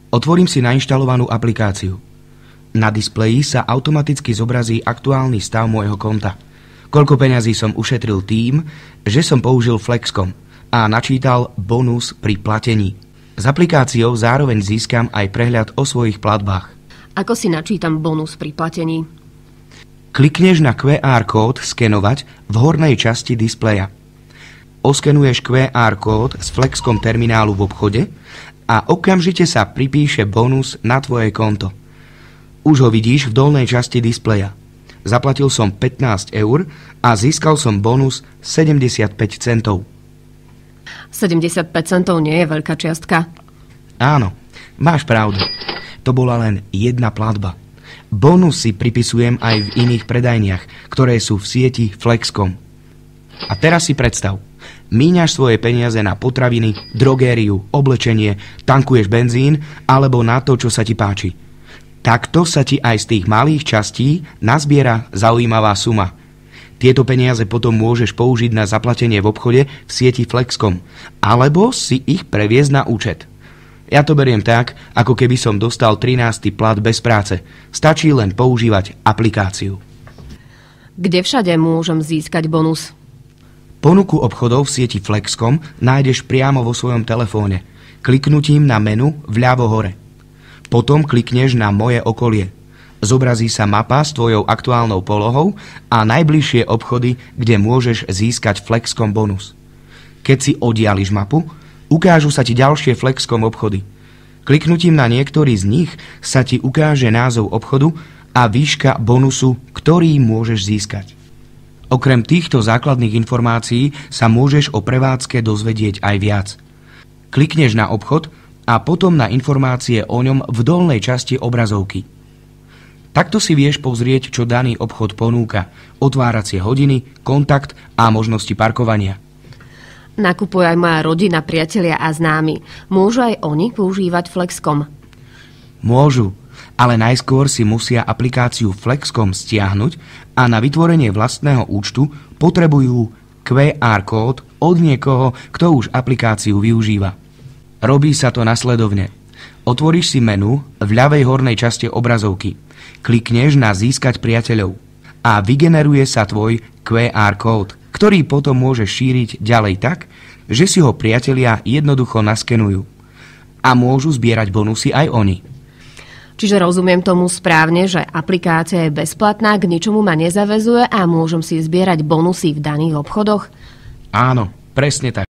Otvorím si nainštalovanú aplikáciu. Na displeji sa automaticky zobrazí aktuálny stav môjho konta. Koľko peňazí som ušetril tým, že som použil Flexcom a načítal bonus pri platení. S aplikáciou zároveň získam aj prehľad o svojich platbách. Ako si načítam bonus pri platení? Klikneš na QR kód Skenovať v hornej časti displeja. Oskenuješ QR kód z Flexcom terminálu v obchode a okamžite sa pripíše bonus na tvoje konto. Už ho vidíš v dolnej časti displeja. Zaplatil som 15 € a získal som bonus 75 centov. 75 centov nie je veľká čiastka. Áno, máš pravdu. To bola len jedna platba. Bonus si pripisujem aj v iných predajniach, ktoré sú v sieti Flexcom. A teraz si predstav, míňaš svoje peniaze na potraviny, drogériu, oblečenie, tankuješ benzín alebo na to, čo sa ti páči. Takto sa ti aj z tých malých častí nazbiera zaujímavá suma. Tieto peniaze potom môžeš použiť na zaplatenie v obchode v sieti Flexcom, alebo si ich previesť na účet. Ja to beriem tak, ako keby som dostal 13. plat bez práce. Stačí len používať aplikáciu. Kde všade môžem získať bonus? Ponuku obchodov v sieti Flexcom nájdeš priamo vo svojom telefóne, kliknutím na menu vľavo hore. Potom klikneš na Moje okolie. Zobrazí sa mapa s tvojou aktuálnou polohou a najbližšie obchody, kde môžeš získať Flexcom bonus. Keď si oddiališ mapu, ukážu sa ti ďalšie Flexcom obchody. Kliknutím na niektorý z nich sa ti ukáže názov obchodu a výška bonusu, ktorý môžeš získať. Okrem týchto základných informácií sa môžeš o prevádzke dozvedieť aj viac. Klikneš na obchod a potom na informácie o ňom v dolnej časti obrazovky. Takto si vieš pozrieť, čo daný obchod ponúka, otváracie hodiny, kontakt a možnosti parkovania. Nakupuje aj moja rodina, priatelia a známi. Môžu aj oni používať Flexcom? Môžu, ale najskôr si musia aplikáciu Flexcom stiahnuť a na vytvorenie vlastného účtu potrebujú QR kód od niekoho, kto už aplikáciu využíva. Robí sa to nasledovne. Otvoríš si menu v ľavej hornej časti obrazovky. Klikneš na Získať priateľov a vygeneruje sa tvoj QR kód, ktorý potom môžeš šíriť ďalej tak, že si ho priatelia jednoducho naskenujú. A môžu zbierať bonusy aj oni. Čiže rozumiem tomu správne, že aplikácia je bezplatná, k ničomu ma nezaväzuje a môžem si zbierať bonusy v daných obchodoch? Áno, presne tak.